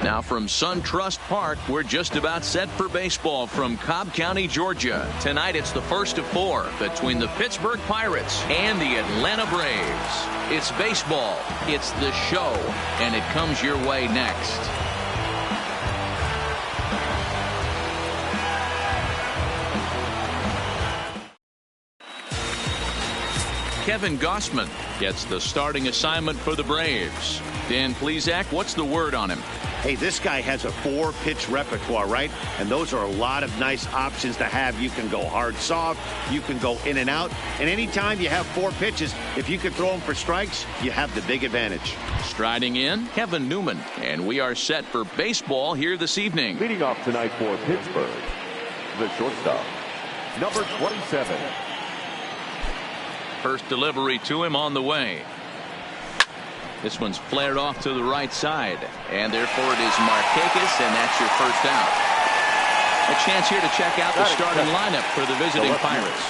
Now from SunTrust Park, we're just about set for baseball from Cobb County, Georgia. Tonight it's the first of 4 between the Pittsburgh Pirates and the Atlanta Braves. It's baseball, it's the show, and it comes your way next. Kevin Gausman gets the starting assignment for the Braves. Dan Plesac, what's the word on him? Hey, this guy has a 4-pitch repertoire, right? And those are a lot of nice options to have. You can go hard, soft. You can go in and out. And anytime you have 4 pitches, if you can throw them for strikes, you have the big advantage. Striding in, Kevin Newman. And we are set for baseball here this evening. Leading off tonight for Pittsburgh, the shortstop, number 27. First delivery to him on the way. This one's flared off to the right side. And therefore it is Markakis, and that's your first out. A chance here to check out the starting lineup for the visiting Pirates.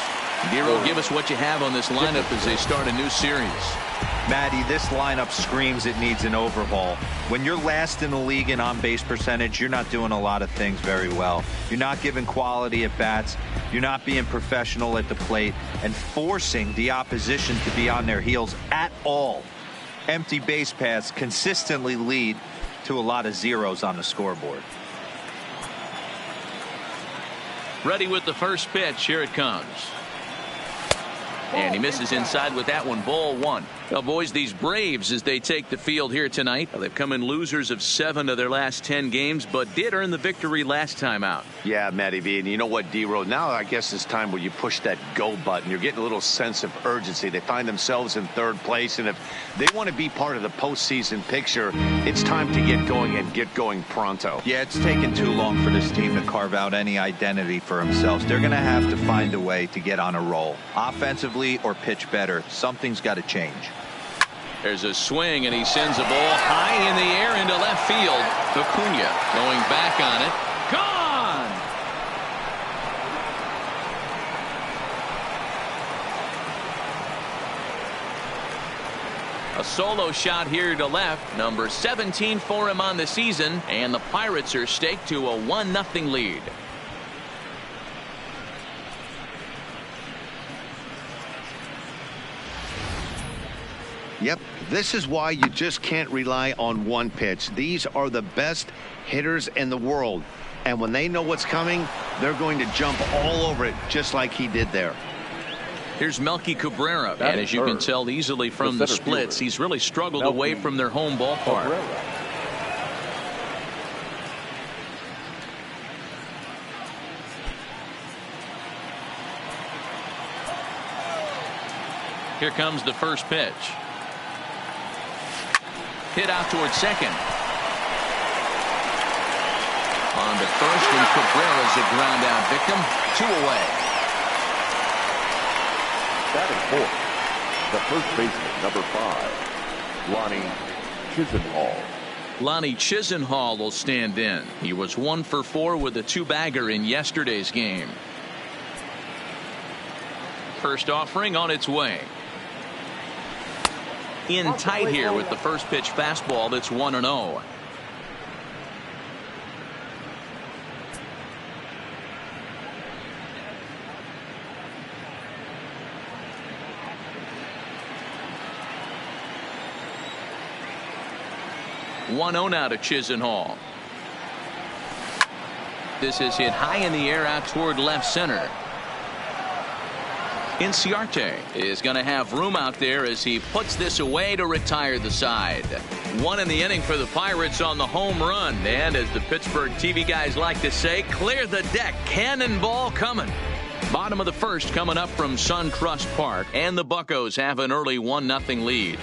Giro, give us what you have on this lineup as they start a new series. Matty, this lineup screams it needs an overhaul. When you're last in the league in on-base percentage, you're not doing a lot of things very well. You're not giving quality at bats. You're not being professional at the plate and forcing the opposition to be on their heels at all. Empty base paths consistently lead to a lot of zeros on the scoreboard. Ready with the first pitch. Here it comes. And he misses inside with that one. Ball 1. Well, boys, these Braves, as they take the field here tonight, they've come in losers of 7 of their last 10 games, but did earn the victory last time out. Yeah, Matty V. And you know what, D-Row? Now I guess it's time where you push that go button. You're getting a little sense of urgency. They find themselves in 3rd place, and if they want to be part of the postseason picture, it's time to get going and get going pronto. Yeah, it's taken too long for this team to carve out any identity for themselves. They're going to have to find a way to get on a roll. Offensively or pitch better, something's got to change. There's a swing, and he sends a ball high in the air into left field. Acuna going back on it. Gone! A solo shot here to left. Number 17 for him on the season, and the Pirates are staked to a 1-0 lead. Yep, this is why you just can't rely on one pitch. These are the best hitters in the world. And when they know what's coming, they're going to jump all over it, just like he did there. Here's Melky Cabrera. And as you can tell easily from the splits, he's really struggled away from their home ballpark. Here comes the first pitch. Hit out towards second. On to first, and Cabrera's a ground out victim. 2 away. Batting 4th, the first baseman, number 5, Lonnie Chisenhall. Lonnie Chisenhall will stand in. He was 1 for 4 with a 2-bagger in yesterday's game. First offering on its way. In tight here with the first pitch fastball that's 1-0. Now to Chisenhall. This is hit high in the air out toward left center. Inciarte is going to have room out there as he puts this away to retire the side. 1 in the inning for the Pirates on the home run. And as the Pittsburgh TV guys like to say, clear the deck. Cannonball coming. Bottom of the first coming up from SunTrust Park. And the Buccos have an early 1-0 lead.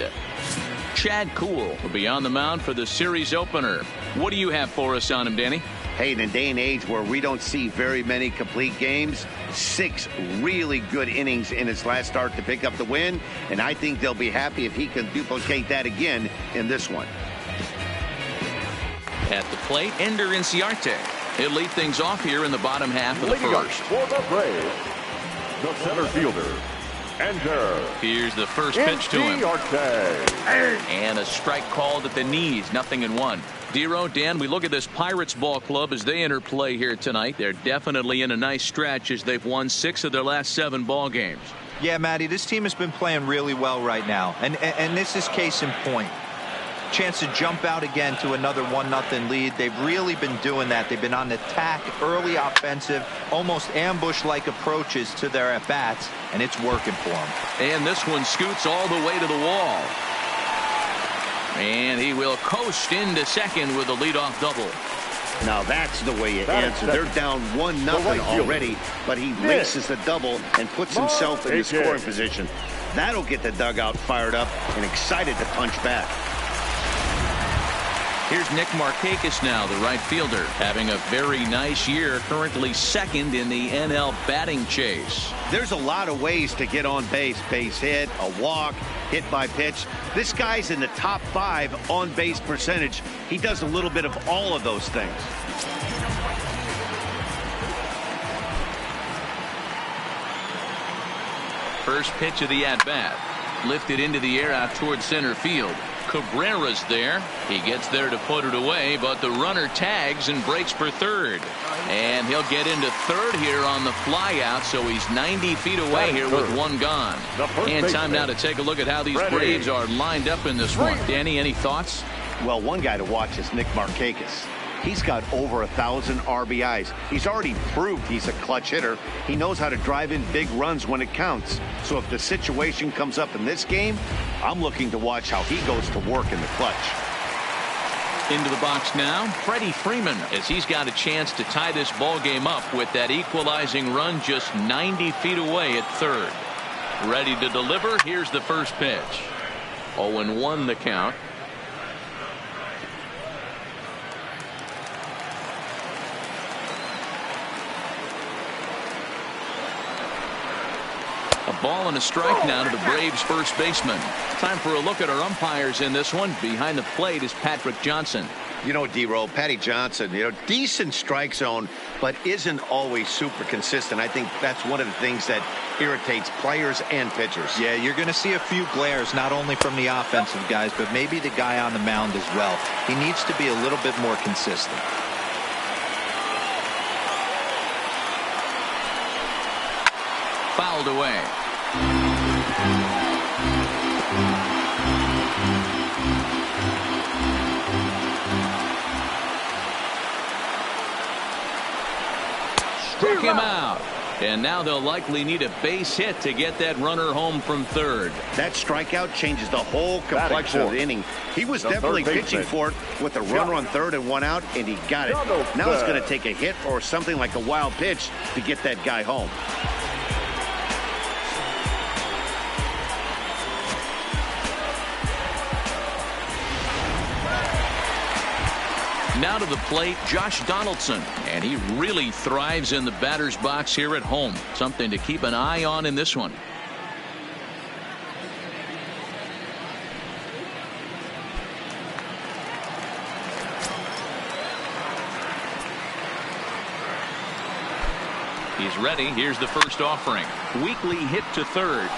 Chad Kuhl will be on the mound for the series opener. What do you have for us on him, Danny? Hey, in a day and age where we don't see very many complete games, 6 really good innings in his last start to pick up the win, and I think they'll be happy if he can duplicate that again in this one. At the plate, Ender Inciarte. He'll lead things off here in the bottom half of the first. For the Braves, the center fielder, Enter. Here's the first pitch to him. Arte. And a strike called at the knees. 0-1. Dero, Dan, we look at this Pirates ball club as they enter play here tonight. They're definitely in a nice stretch as they've won 6 of their last 7 ball games. Yeah, Matty, this team has been playing really well right now. And this is case in point. Chance to jump out again to another 1-0 lead. They've really been doing that. They've been on attack, early offensive, almost ambush-like approaches to their at-bats, and it's working for them. And this one scoots all the way to the wall. And he will coast into second with a leadoff double. Now that's the way you answer. They're down 1-0 already, but he races the double and puts himself in the scoring position. That'll get the dugout fired up and excited to punch back. Here's Nick Markakis now, the right fielder, having a very nice year, currently second in the NL batting chase. There's a lot of ways to get on base. Base hit, a walk, hit by pitch. This guy's in the top 5 on base percentage. He does a little bit of all of those things. First pitch of the at-bat. Lifted into the air out towards center field. Cabrera's there. He gets there to put it away, but the runner tags and breaks for third. And he'll get into third here on the fly out, so he's 90 feet away here with 1 gone. And time now to take a look at how these Braves are lined up in this one. Danny, any thoughts? Well, one guy to watch is Nick Markakis. He's got over 1,000 RBIs. He's already proved he's a clutch hitter. He knows how to drive in big runs when it counts. So if the situation comes up in this game, I'm looking to watch how he goes to work in the clutch. Into the box now, Freddie Freeman, as he's got a chance to tie this ball game up with that equalizing run just 90 feet away at third. Ready to deliver. Here's the first pitch. 0-1 the count. A ball and a strike now to the Braves first baseman. Time for a look at our umpires in this one. Behind the plate is Patrick Johnson. You know, D-Roll, Patty Johnson, decent strike zone, but isn't always super consistent. I think that's one of the things that irritates players and pitchers. Yeah, you're going to see a few glares, not only from the offensive guys, but maybe the guy on the mound as well. He needs to be a little bit more consistent. Fouled away. Struck him out. And now they'll likely need a base hit to get that runner home from third. That strikeout changes the whole complexion of the inning. He was definitely pitching for it with a runner on third and 1 out, and he got it. Now it's going to take a hit or something like a wild pitch to get that guy home. Now to the plate, Josh Donaldson, and he really thrives in the batter's box here at home. Something to keep an eye on in this one. He's ready. Here's the first offering. Weakly hit to third.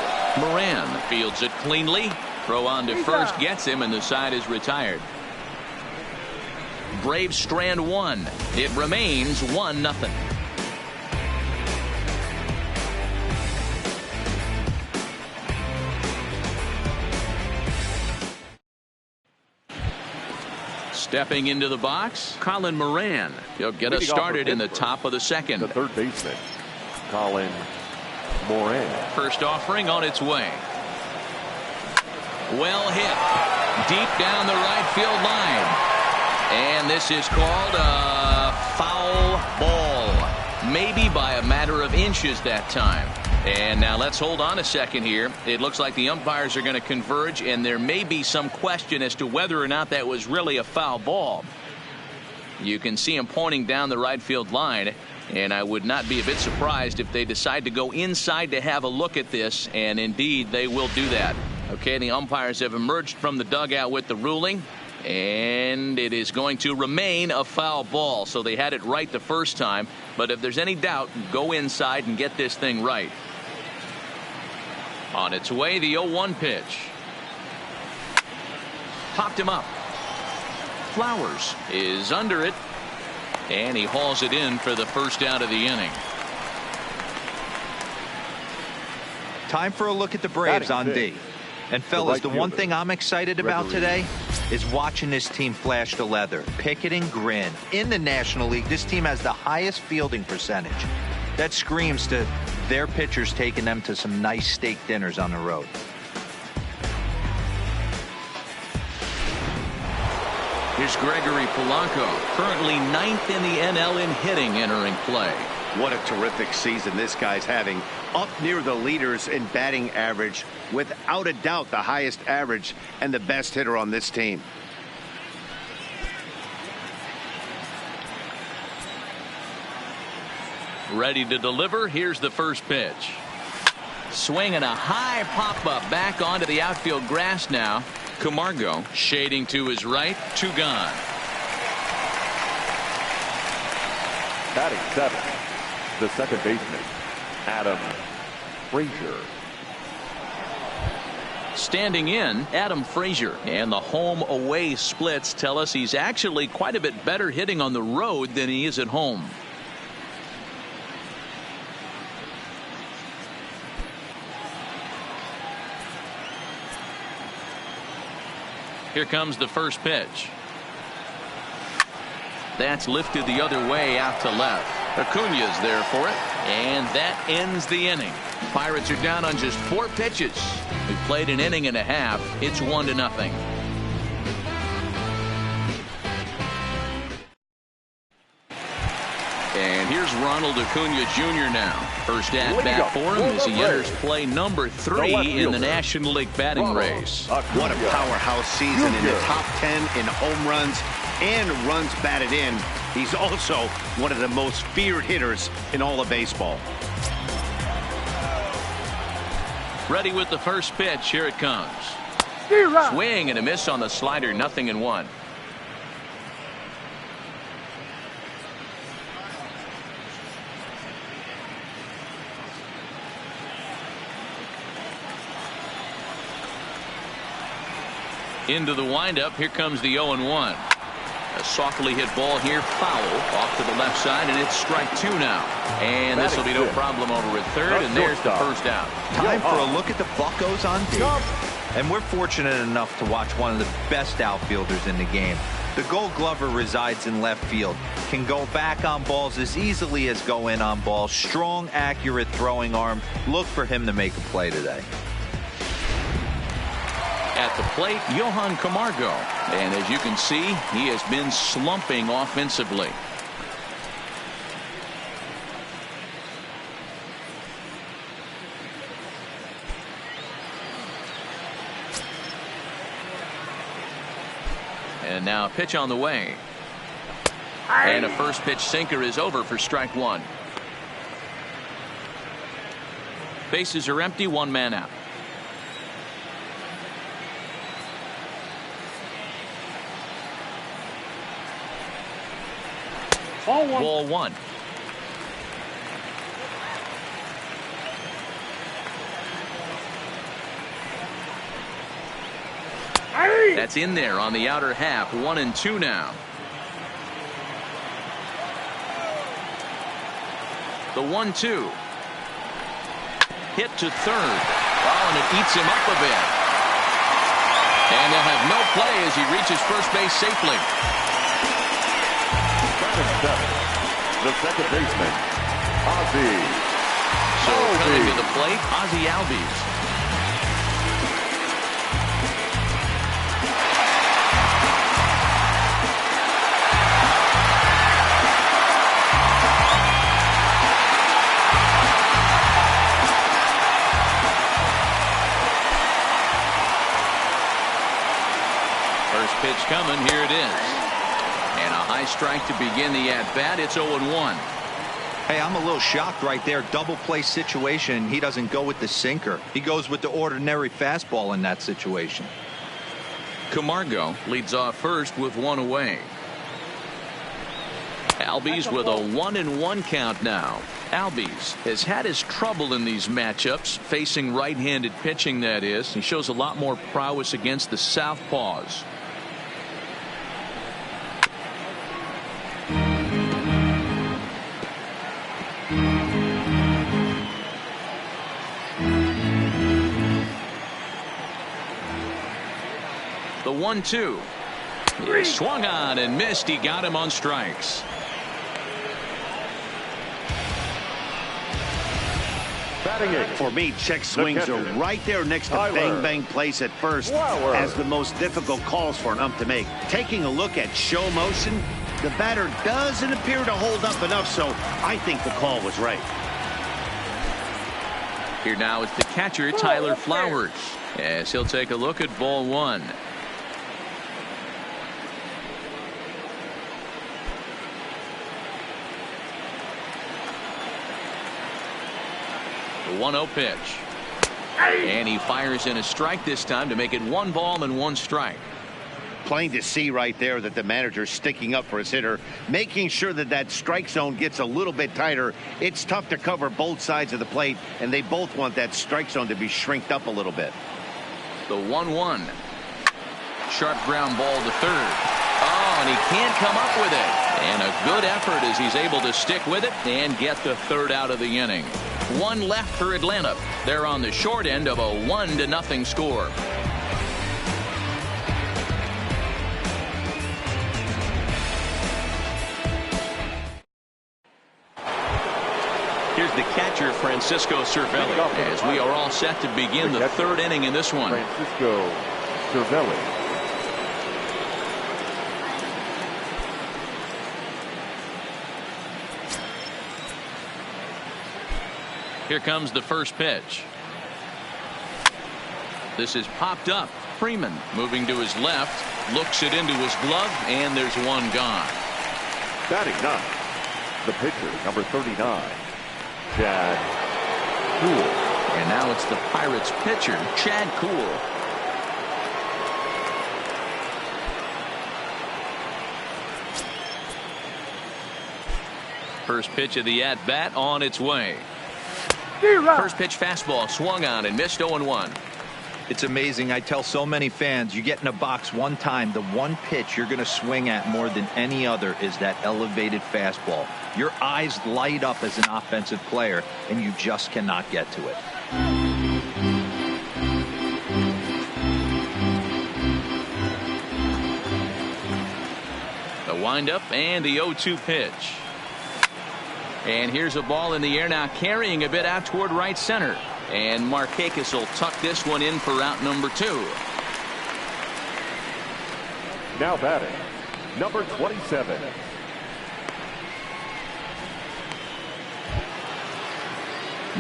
Moran fields it cleanly. Throw on to first, gets him, and the side is retired. Braves strand 1. It remains 1-0. Stepping into the box, Colin Moran. He'll get us started in the top of the second. The third baseman, Colin Moran. First offering on its way. Well hit. Deep down the right field line. And this is called a foul ball. Maybe by a matter of inches that time. And now let's hold on a second here. It looks like the umpires are going to converge, and there may be some question as to whether or not that was really a foul ball. You can see him pointing down the right field line, and I would not be a bit surprised if they decide to go inside to have a look at this, and indeed they will do that. Okay, the umpires have emerged from the dugout with the ruling. And it is going to remain a foul ball. So they had it right the first time. But if there's any doubt, go inside and get this thing right. On its way, the 0-1 pitch. Popped him up. Flowers is under it, and he hauls it in for the first out of the inning. Time for a look at the Braves on D. And fellas, the one thing I'm excited about today is watching this team flash the leather. Pick it and grin. In the National League, this team has the highest fielding percentage. That screams to their pitchers taking them to some nice steak dinners on the road. Here's Gregory Polanco, currently 9th in the NL in hitting entering play. What a terrific season this guy's having. Up near the leaders in batting average, without a doubt the highest average and the best hitter on this team. Ready to deliver. Here's the first pitch. Swinging a high pop-up back onto the outfield grass now. Camargo shading to his right. 2 gone. Batting 7th, the second baseman, Adam Frazier. Standing in, Adam Frazier. And the home-away splits tell us he's actually quite a bit better hitting on the road than he is at home. Here comes the first pitch. That's lifted the other way out to left. Acuña's there for it, and that ends the inning. Pirates are down on just 4 pitches. We've played an inning and a half. It's 1-0. And here's Ronald Acuña Jr. now. First at bat for him as he enters play number 3 in the National League batting race. What a powerhouse season in the top 10 in home runs and runs batted in. He's also one of the most feared hitters in all of baseball. Ready with the first pitch. Here it comes. Swing and a miss on the slider. 0-1. Into the windup. Here comes the 0-1. A softly hit ball here, foul off to the left side, and it's strike 2 now. And this will be no problem over at third, and there's the first out. Time for a look at the Buccos on D. And we're fortunate enough to watch one of the best outfielders in the game. The Gold Glover resides in left field, can go back on balls as easily as go in on balls. Strong, accurate throwing arm. Look for him to make a play today. At the plate, Johan Camargo. And as you can see, he has been slumping offensively. And now a pitch on the way. And a first pitch sinker is over for strike 1. Bases are empty, 1 man out. Ball 1. That's in there on the outer half. 1-2 now. The 1-2. Hit to third. Oh, and it eats him up a bit. And they'll have no play as he reaches first base safely. The second baseman, Ozzie. So coming to the plate, Ozzie Albies. First pitch coming, here it is. And a high strike to begin the at-bat. It's 0-1. Hey, I'm a little shocked right there. Double play situation. He doesn't go with the sinker. He goes with the ordinary fastball in that situation. Camargo leads off first with 1 away. Albies with a 1-1 count now. Albies has had his trouble in these matchups, facing right-handed pitching, that is. He shows a lot more prowess against the southpaws. The 1-2. He swung on and missed. He got him on strikes. For me, check swings are right there next to bang bang plays at first as the most difficult calls for an ump to make. Taking a look at show motion, the batter doesn't appear to hold up enough, so I think the call was right. Here now is the catcher, Tyler Flowers, as he'll take a look at ball one. The 1-0 pitch. And he fires in a strike this time to make it 1 ball and 1 strike. Plain to see right there that the manager's sticking up for his hitter, making sure that that strike zone gets a little bit tighter. It's tough to cover both sides of the plate, and they both want that strike zone to be shrinked up a little bit. The 1-1. Sharp ground ball to third. Oh, and he can't come up with it. And a good effort as he's able to stick with it and get the third out of the inning. 1 left for Atlanta. They're on the short end of a 1-0 score. Here's the catcher, Francisco Cervelli, as we are all set to begin the third inning in this one. Francisco Cervelli. Here comes the first pitch. This is popped up. Freeman moving to his left, looks it into his glove, and there's one gone. Batting ninth, the pitcher, number 39, Chad Kuhl. And now it's the Pirates pitcher, Chad Kuhl. First pitch of the at-bat on its way. First pitch fastball swung on and missed 0-1. It's amazing. I tell so many fans, you get in a box one time, the one pitch you're going to swing at more than any other is that elevated fastball. Your eyes light up as an offensive player, and you just cannot get to it. The windup and the 0-2 pitch. And here's a ball in the air now, carrying a bit out toward right center. And Markakis will tuck this one in for out number 2. Now batting, number 27.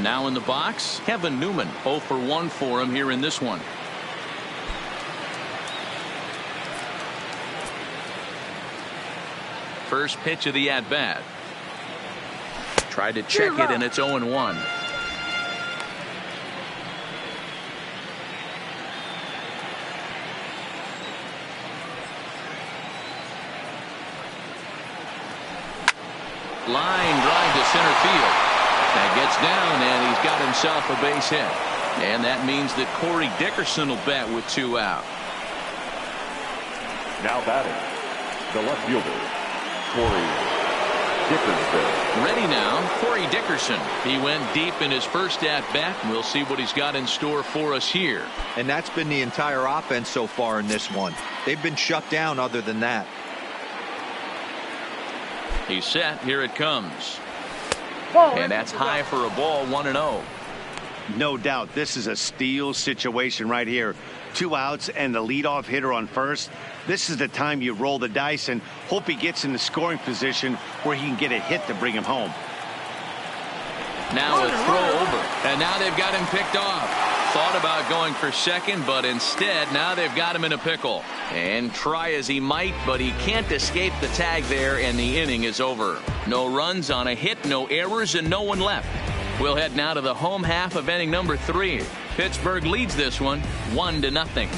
Now in the box, Kevin Newman. 0 for 1 for him here in this one. First pitch of the at-bat. Tried to check it, and it's 0-1. Line drive to center field. That gets down, and he's got himself a base hit. And that means that Corey Dickerson will bat with 2 out. Now batting, the left fielder, Corey Dickerson. Ready now, Corey Dickerson. He went deep in his first at-bat. We'll see what he's got in store for us here. And that's been the entire offense so far in this one. They've been shut down other than that. He's set. Here it comes. And that's high for a ball, 1-0. No doubt this is a steal situation right here. 2 outs and the leadoff hitter on first. This is the time you roll the dice and hope he gets in the scoring position where he can get a hit to bring him home. Now a throw over, and now they've got him picked off. Thought about going for second, but instead now they've got him in a pickle. And try as he might, but he can't escape the tag there, and the inning is over. No runs on a hit, no errors, and no one left. We'll head now to the home half of inning number 3. Pittsburgh leads this one 1-0.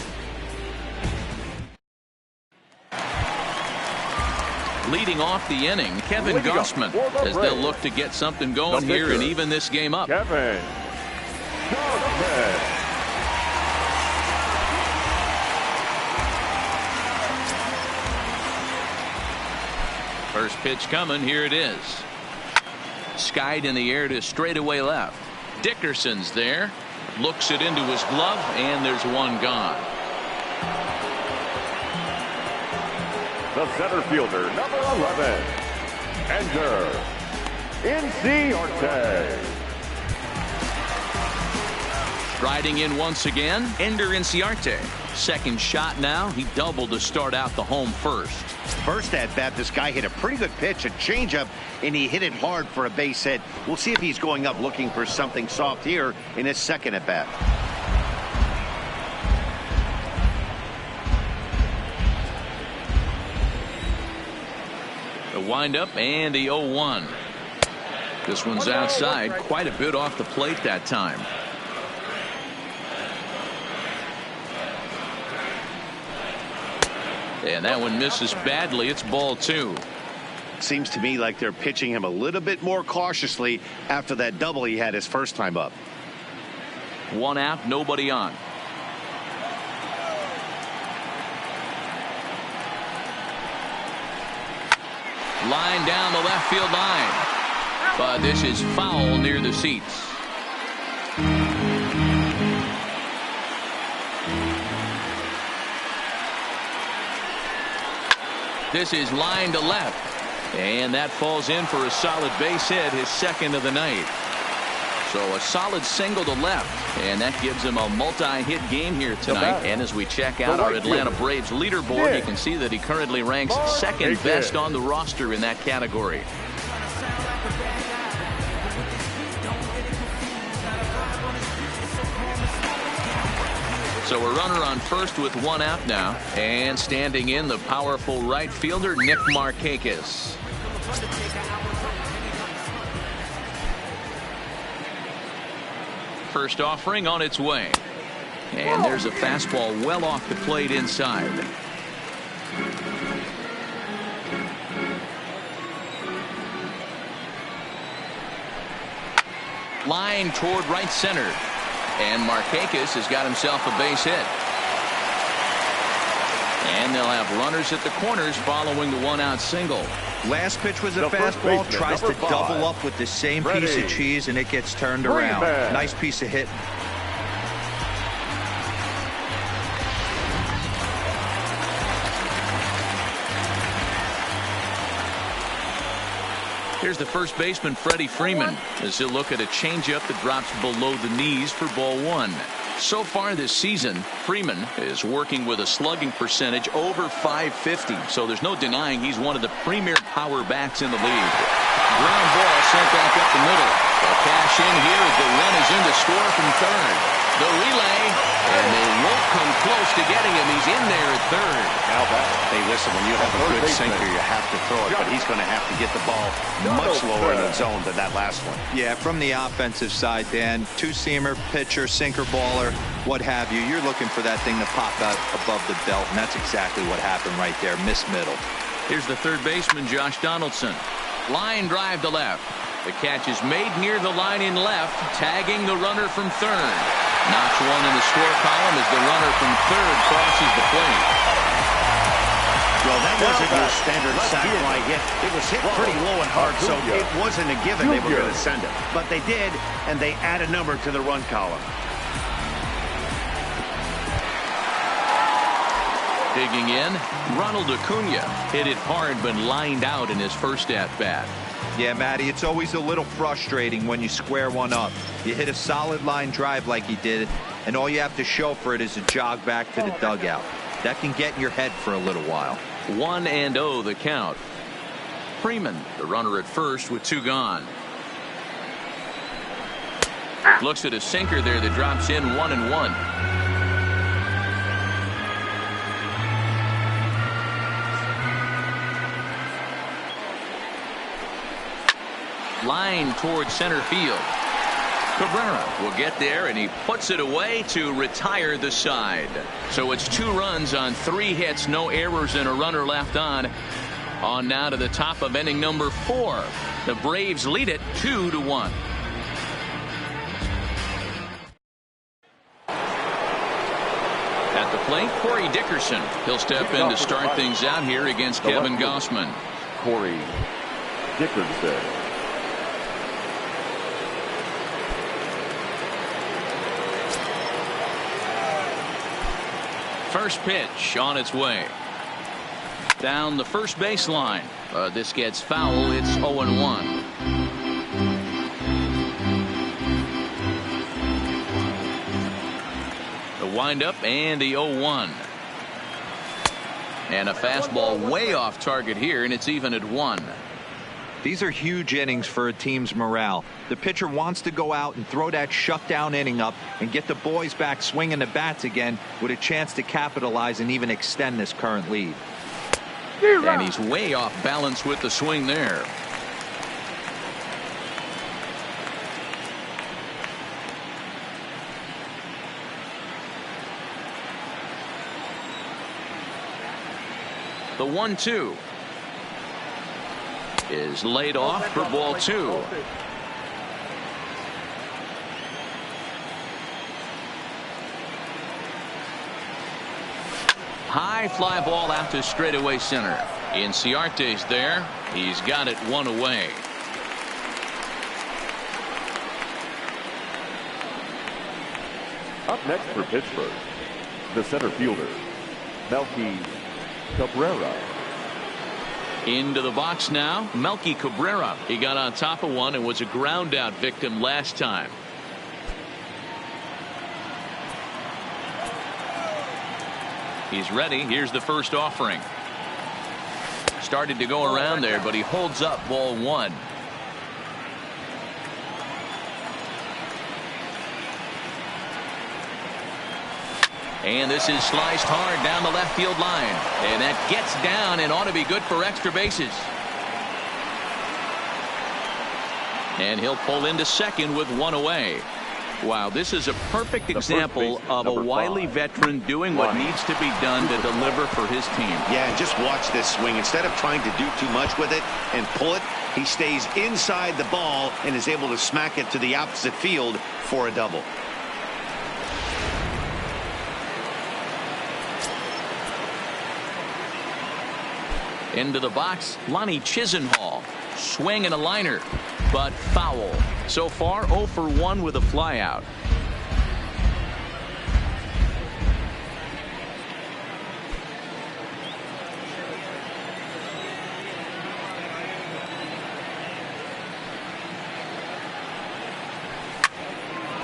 Leading off the inning, Kevin Gausman, as they'll look to get something going here and even this game up. Kevin Gausman. First pitch coming. Here it is. Skied in the air to straightaway left. Dickerson's there. Looks it into his glove, and there's one gone. The center fielder, number 11, Ender Inciarte. Striding in once again, Ender Inciarte. Second shot now. He doubled to start out the home first. First at bat, this guy hit a pretty good pitch, a changeup, and he hit it hard for a base hit. We'll see if he's going up looking for something soft here in his second at bat. The windup and the 0-1. This one's outside, quite a bit off the plate that time. And that one misses badly. It's ball 2. Seems to me like they're pitching him a little bit more cautiously after that double he had his first time up. One out, nobody on. Line down the left field line. But this is foul near the seats. This is line to left. And that falls in for a solid base hit, his second of the night. So a solid single to left, and that gives him a multi-hit game here tonight. And as we check out our Atlanta Braves leaderboard, you can see that he currently ranks second best on the roster in that category. So a runner on first with one out now, and standing in the powerful right fielder Nick Markakis. First offering on its way, and there's a fastball well off the plate inside. Line toward right center. And Markakis has got himself a base hit. And they'll have runners at the corners following the one-out single. Last pitch was a fastball. Tries to double up with the same piece of cheese, and it gets turned around. Nice piece of hit. Here's the first baseman, Freddie Freeman, as he'll look at a changeup that drops below the knees for ball 1. So far this season, Freeman is working with a slugging percentage over .550, so there's no denying he's one of the premier power bats in the league. Ground ball sent back up the middle. They'll cash in here as the run is in to score from third. The relay, and they won't come close to getting him. He's in there at third. Now back. Hey, listen, when you have a good sinker, you have to throw it, but he's going to have to get the ball much lower in the zone than that last one. Yeah, from the offensive side, Dan, two-seamer, pitcher, sinker baller, what have you. You're looking for that thing to pop out above the belt, and that's exactly what happened right there. Miss middle. Here's the third baseman, Josh Donaldson. Line drive to left. The catch is made near the line in left, tagging the runner from third. Notch one in the score column as the runner from third crosses the plate. Well, that wasn't your standard sac fly hit. It was hit pretty low and hard, so it wasn't a given they were going to send it. But they did, and they add a number to the run column. Digging in, Ronald Acuna hit it hard but lined out in his first at-bat. Yeah, Matty, it's always a little frustrating when you square one up. You hit a solid line drive like he did, and all you have to show for it is a jog back to the dugout. That can get in your head for a little while. 1-0 the count. Freeman, the runner at first with 2 gone. Looks at a sinker there that drops in 1-1. Line towards center field. Cabrera will get there, and he puts it away to retire the side. So it's 2 runs on 3 hits, no errors, and a runner left on. On now to the top of inning number 4. The Braves lead it 2-1. At the plate, Corey Dickerson. He'll step in to start things out here against Kevin Gausman. Corey Dickerson. First pitch on its way. Down the first baseline. This gets foul. It's 0-1. The windup and the 0-1. And a fastball way off target here, and it's even at 1. These are huge innings for a team's morale. The pitcher wants to go out and throw that shutdown inning up and get the boys back swinging the bats again with a chance to capitalize and even extend this current lead. And he's way off balance with the swing there. The 1-2 is laid off for ball 2. High fly ball out to straightaway center. Inciarte's there. He's got it 1 away. Up next for Pittsburgh, the center fielder, Melky Cabrera. Into the box now, Melky Cabrera. He got on top of one and was a ground out victim last time. He's ready. Here's the first offering. Started to go around there, but he holds up ball 1. And this is sliced hard down the left field line. And that gets down and ought to be good for extra bases. And he'll pull into second with 1 away. Wow, this is a perfect example of a wily veteran doing what needs to be done to deliver for his team. Yeah, just watch this swing. Instead of trying to do too much with it and pull it, he stays inside the ball and is able to smack it to the opposite field for a double. Into the box, Lonnie Chisenhall. Swing and a liner, but foul. So far, 0 for 1 with a flyout.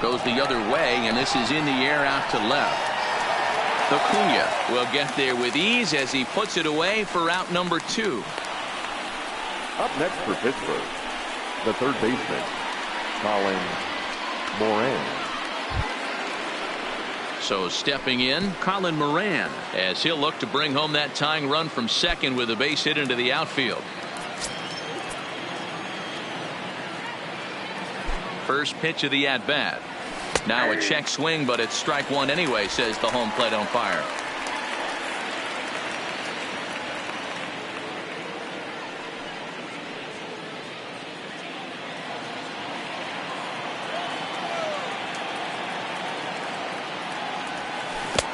Goes the other way, and this is in the air out to left. Acuna will get there with ease as he puts it away for out number 2. Up next for Pittsburgh, the third baseman, Colin Moran. So stepping in, Colin Moran, as he'll look to bring home that tying run from second with a base hit into the outfield. First pitch of the at-bat. Now a check swing, but it's strike 1 anyway, says the home plate umpire.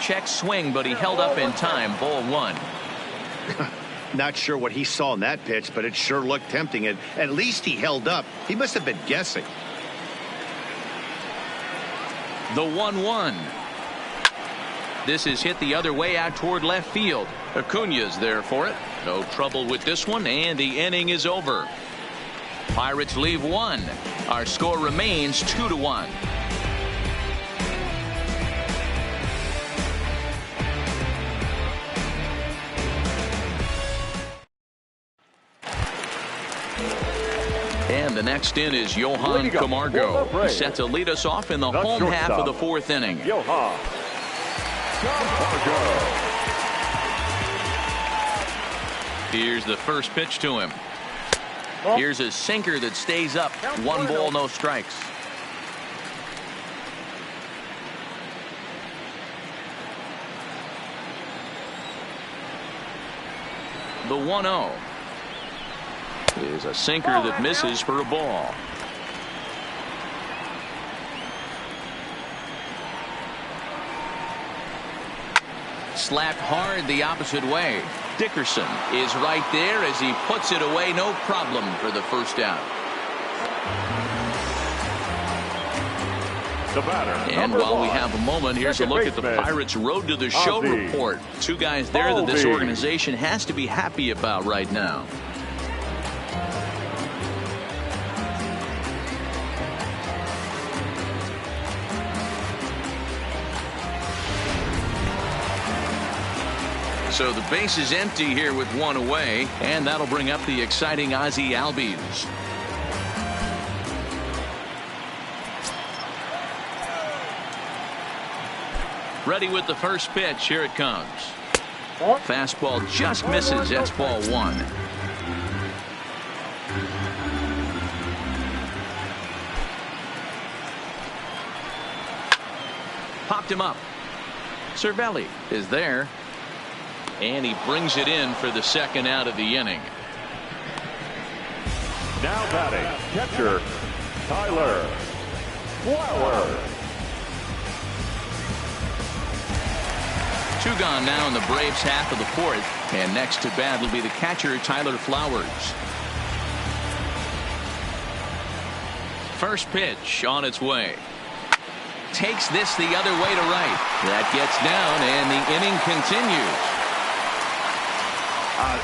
Check swing, but he held up in time. Ball 1. Not sure what he saw in that pitch, but it sure looked tempting. At least he held up. He must have been guessing. The 1-1. This is hit the other way out toward left field. Acuna's there for it. No trouble with this one, and the inning is over. Pirates leave 1. Our score remains 2-1. And the next in is Johan Camargo, set to lead us off in the home half of the 4th inning. Johan Camargo. Here's the first pitch to him. Here's a sinker that stays up. 1 ball, no strikes. The 1-0. is a sinker that misses for a ball. Slapped hard the opposite way. Dickerson is right there as he puts it away. No problem for the first out. The batter, And while we have a moment, here's a look at the Pirates' road to the show report. Two guys there that this organization has to be happy about right now. So the base is empty here with one away, and that'll bring up the exciting Ozzie Albies. Ready with the first pitch. Here it comes. Fastball just misses. That's ball one. Popped him up. Cervelli is there. And he brings it in for the second out of the inning. Now batting, catcher, Tyler Flowers. Two gone now in the Braves' half of the fourth. And next to bat will be the catcher, Tyler Flowers. First pitch on its way. Takes this the other way to right. That gets down, and the inning continues.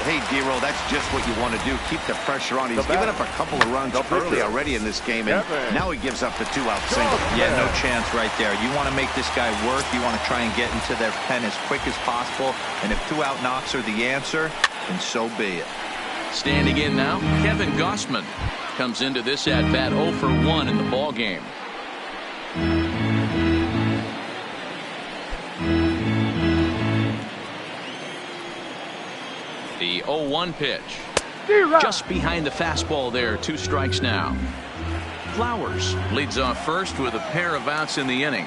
Hey, D-Roll, that's just what you want to do. Keep the pressure on. He's given up a couple of runs early already in this game, and now he gives up the two-out single. Yeah, no chance right there. You want to make this guy work. You want to try and get into their pen as quick as possible. And if two-out knocks are the answer, then so be it. Standing in now, Kevin Gausman comes into this at-bat 0 for 1 in the ballgame. The 0-1 pitch. Just behind the fastball there. 2 strikes now. Flowers leads off first with a pair of outs in the inning.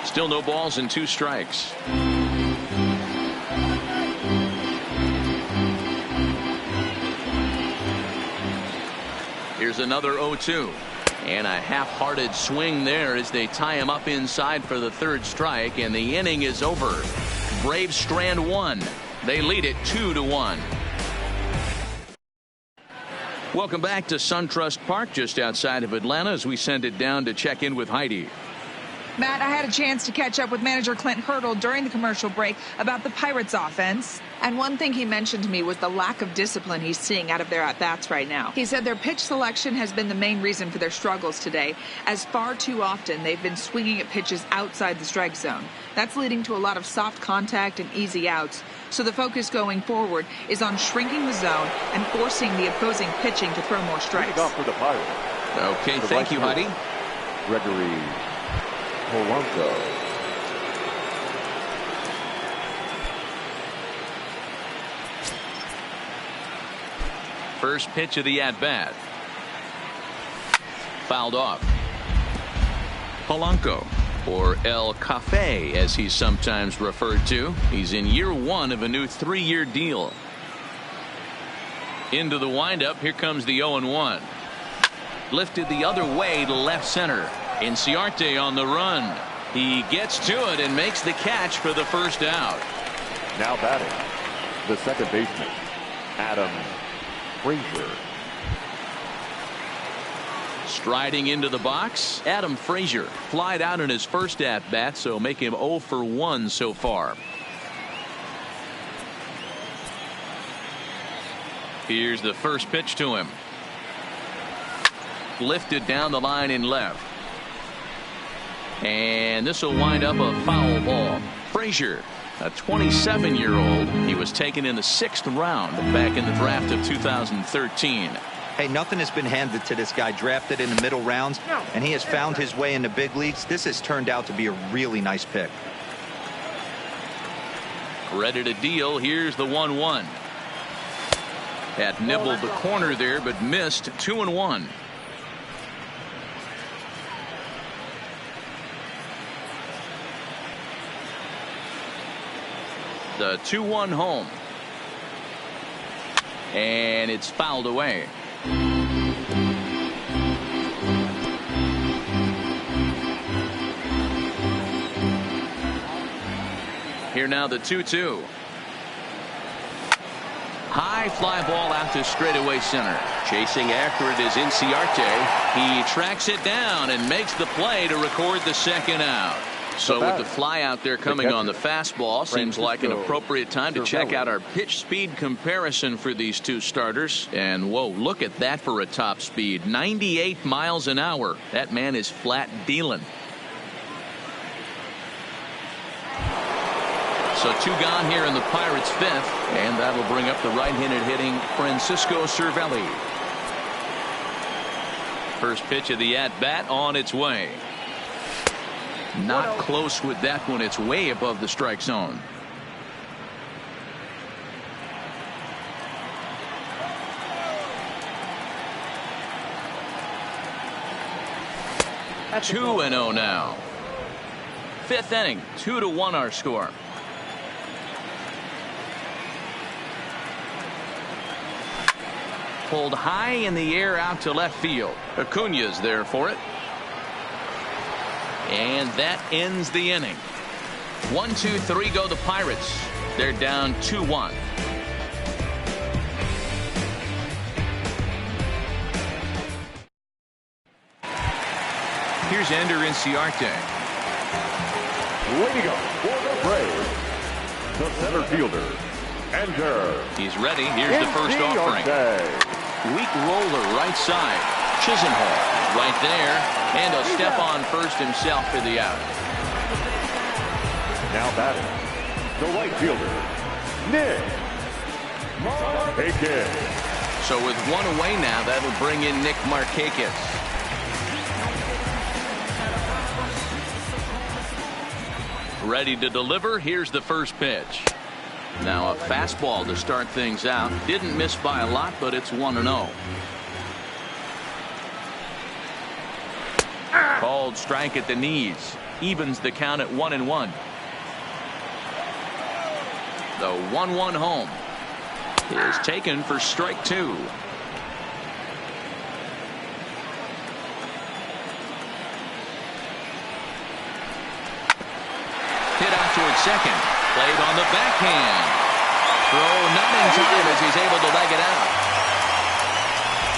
Still no balls and 2 strikes. Here's another 0-2. And a half-hearted swing there as they tie him up inside for the 3rd strike, and the inning is over. Braves strand 1. They lead it 2-1. Welcome back to SunTrust Park just outside of Atlanta as we send it down to check in with Heidi. Matt, I had a chance to catch up with manager Clint Hurdle during the commercial break about the Pirates offense. And one thing he mentioned to me was the lack of discipline he's seeing out of their at-bats right now. He said their pitch selection has been the main reason for their struggles today, as far too often they've been swinging at pitches outside the strike zone. That's leading to a lot of soft contact and easy outs. So the focus going forward is on shrinking the zone and forcing the opposing pitching to throw more strikes. Off for the Pirates. Okay, thank you, Heidi. Gregory Polanco. First pitch of the at-bat. Fouled off. Polanco, or El Cafe as he's sometimes referred to. He's in year 1 of a new 3-year deal. Into the windup. Here comes the 0-1. Lifted the other way to left center. Inciarte on the run. He gets to it and makes the catch for the first out. Now batting, the second baseman, Adam Frazier. Striding into the box, Adam Frazier flied out in his first at-bat, so make him 0 for 1 so far. Here's the first pitch to him. Lifted down the line in left. And this will wind up a foul ball. Frazier, a 27-year-old. He was taken in the 6th round back in the draft of 2013. Hey, nothing has been handed to this guy. Drafted in the middle rounds, and he has found his way in the big leagues. This has turned out to be a really nice pick. Ready to deal. Here's the 1-1. Had nibbled the corner there, but missed. 2-1. The 2-1 home. and it's fouled away. Here now the 2-2. High fly ball out to straightaway center. Chasing after it is Inciarte. He tracks it down and makes the play to record the second out. So with the fly out there coming on the fastball, seems like an appropriate time to check out our pitch speed comparison for these two starters. And whoa, look at that for a top speed. 98 miles an hour. That man is flat dealing. So 2 gone here in the Pirates' 5th, and that'll bring up the right-handed hitting Francisco Cervelli. First pitch of the at-bat on its way. Not close with that one. It's way above the strike zone. That's 2-0 now. 5th inning, 2-1 our score. Pulled high in the air out to left field. Acuna's there for it. And that ends the inning. 1-2-3 go the Pirates. They're down 2-1. Here's Ender Inciarte. Way to go for the Braves. The center fielder, Ender. He's ready. Here's the first offering. Weak roller right side. Chisenhall right there. And a step on first himself for the out. Now batting, the right fielder, Nick Markakis. So with 1 away now, that'll bring in Nick Markakis. Ready to deliver. Here's the first pitch. Now a fastball to start things out. Didn't miss by a lot, but it's 1-0. Called strike at the knees. Evens the count at 1-1. The 1-1 home is taken for strike 2. Hit out towards second. Played on the backhand. Throw not in time as he's able to leg it out.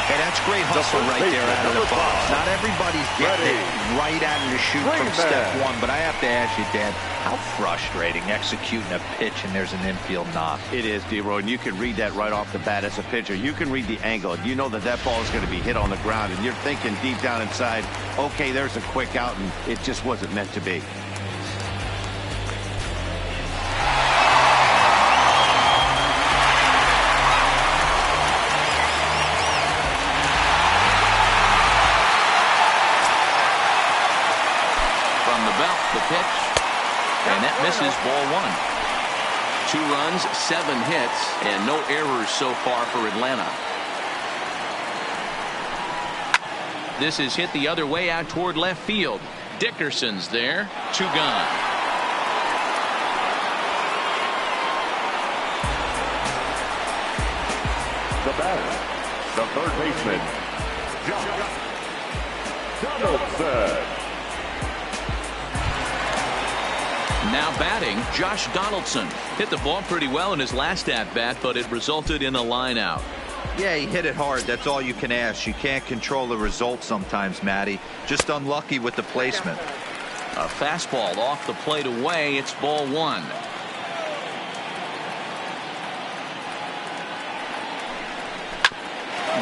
Hey, that's great hustle right there out of the box. Not everybody's getting it right out of the chute from step 1, but I have to ask you, Dad, how frustrating executing a pitch and there's an infield knock. It is, D-Roy, and you can read that right off the bat as a pitcher. You can read the angle. You know that that ball is going to be hit on the ground, and you're thinking deep down inside, okay, there's a quick out, and it just wasn't meant to be. The pitch, and that misses ball 1. 2 runs, 7 hits, and no errors so far for Atlanta. This is hit the other way out toward left field. Dickerson's there. 2 gone. The batter, the third baseman, Josh Donaldson. Now batting, Josh Donaldson. Hit the ball pretty well in his last at-bat, but it resulted in a line out. Yeah, he hit it hard. That's all you can ask. You can't control the result sometimes, Matty. Just unlucky with the placement. A fastball off the plate away. It's ball 1.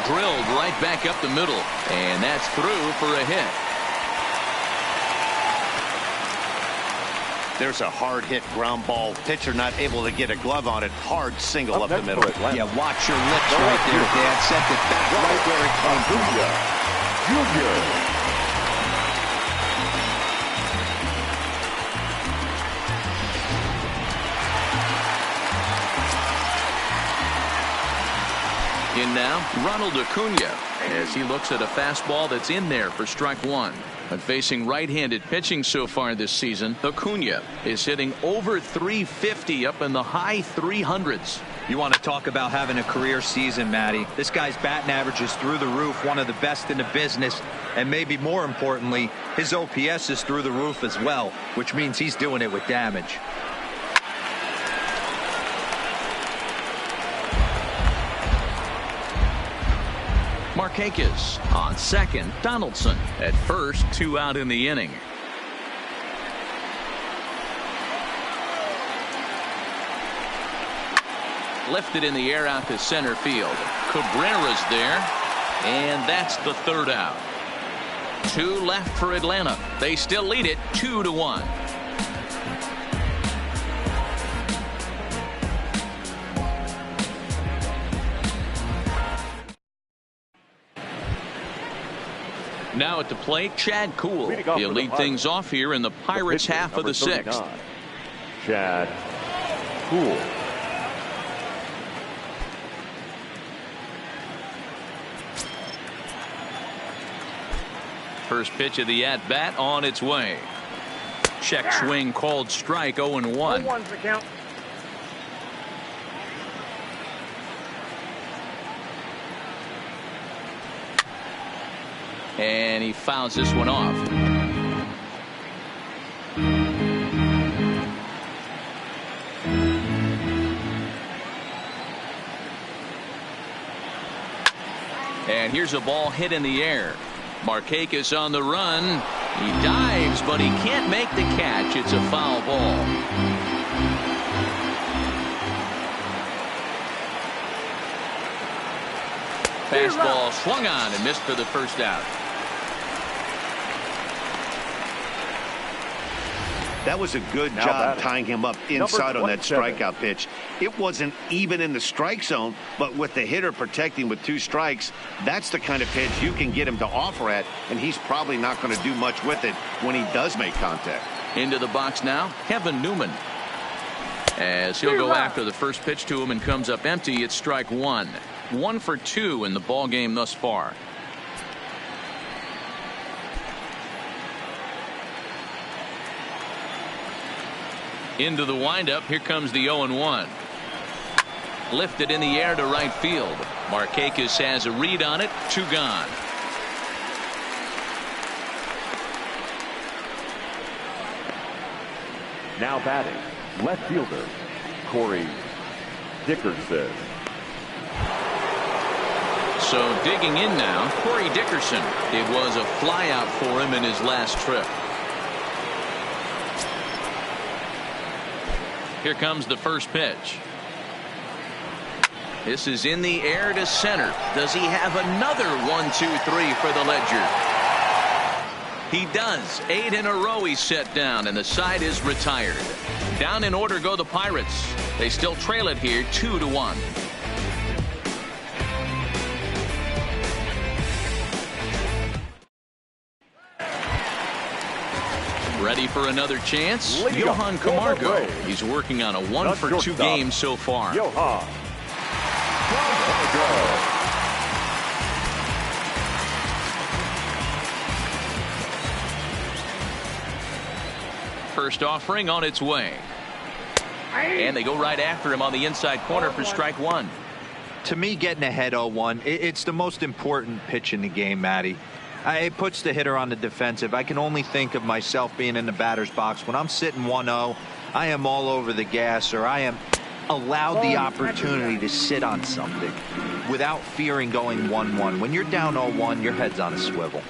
Drilled right back up the middle, and that's through for a hit. There's a hard hit ground ball. Pitcher not able to get a glove on it. Hard single up the middle. Yeah, watch your lips right there, Dad. Sent it back right where it came from. Junior. In now, Ronald Acuna, as he looks at a fastball that's in there for strike 1. But facing right-handed pitching so far this season, Acuna is hitting over 350 up in the high 300s. You want to talk about having a career season, Matty. This guy's batting average is through the roof, one of the best in the business, and maybe more importantly, his OPS is through the roof as well, which means he's doing it with damage. Markakis on second, Donaldson at first, 2 out in the inning. Lifted in the air out to center field. Cabrera's there, and that's the 3rd out. 2 left for Atlanta. They still lead it 2-1. Now at the plate, Chad Kuhl. He'll lead things off here in the Pirates' half of the 6th. Chad Kuhl. First pitch of the at-bat on its way. Check swing called strike, 0-1. 0-1's the count. And he fouls this one off. And here's a ball hit in the air. Markakis on the run. He dives, but he can't make the catch. It's a foul ball. Fastball swung on and missed for the 1st out. That was a good job tying him up inside on that strikeout pitch. It wasn't even in the strike zone, but with the hitter protecting with 2 strikes, that's the kind of pitch you can get him to offer at, and he's probably not going to do much with it when he does make contact. Into the box now, Kevin Newman. As he'll go after the first pitch to him and comes up empty, it's strike 1. 1 for 2 in the ball game thus far. Into the windup. Here comes the 0-1. Lifted in the air to right field. Markakis has a read on it. 2 gone. Now batting, left fielder Corey Dickerson. So digging in now, Corey Dickerson. It was a flyout for him in his last trip. Here comes the first pitch. This is in the air to center. Does he have another 1-2-3 for the Ledger? He does. 8 in a row he's set down, and the side is retired. Down in order go the Pirates. They still trail it here 2-1. Ready for another chance? Johan Camargo. He's working on a 1 for 2 game so far. Johan Camargo. First offering on its way. And they go right after him on the inside corner for strike 1. To me, getting ahead 0-1, it's the most important pitch in the game, Matty. It puts the hitter on the defensive. I can only think of myself being in the batter's box. When I'm sitting 1-0, I am all over the gas, or I am allowed the opportunity to sit on something without fearing going 1-1. When you're down 0-1, your head's on a swivel.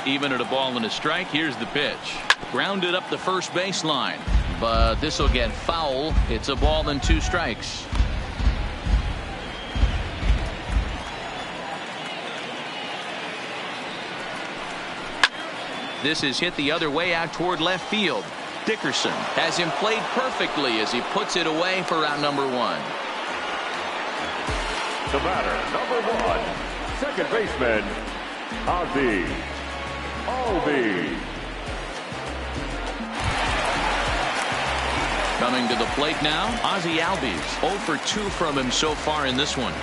Even at a ball and a strike, here's the pitch. Grounded up the first baseline, but this will get foul. It's a ball and 2 strikes. This is hit the other way out toward left field. Dickerson has him played perfectly as he puts it away for out number 1. The batter, number 1, second baseman, Ozzie Albies. Coming to the plate now, Ozzie Albies. 0 for 2 from him so far in this one.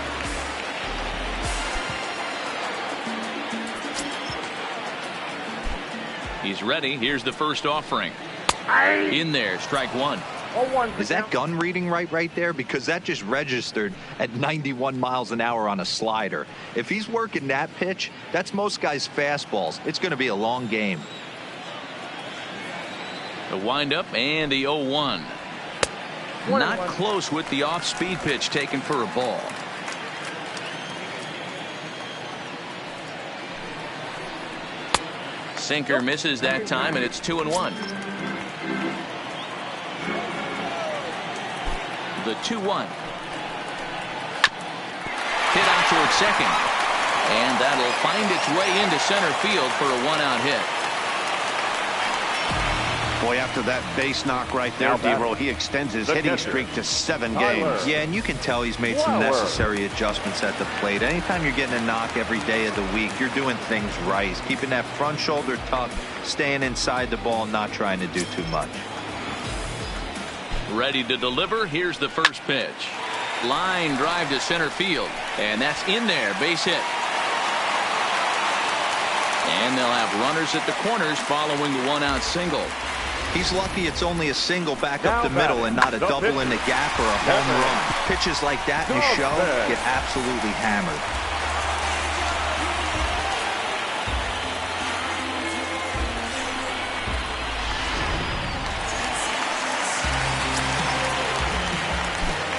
He's ready. Here's the first offering. In there, strike one. Is that gun reading right there? Because that just registered at 91 miles an hour on a slider. If he's working that pitch, that's most guys' fastballs. It's going to be a long game. The windup and the 0-1. Not close with the off-speed pitch taken for a ball. Sinker misses that time, and it's 2-1. The 2-1. Hit out towards second. And that'll find its way into center field for a one-out hit. Boy, after that base knock right there, D-Roll, he extends his hitting streak to 7 games. Yeah, and you can tell he's made some necessary adjustments at the plate. Anytime you're getting a knock every day of the week, you're doing things right. He's keeping that front shoulder tucked, staying inside the ball, not trying to do too much. Ready to deliver. Here's the first pitch. Line drive to center field. And that's in there. Base hit. And they'll have runners at the corners following the one-out single. He's lucky it's only a single back up the middle and not a double in the gap or a home run. Pitches like that in a show get absolutely hammered.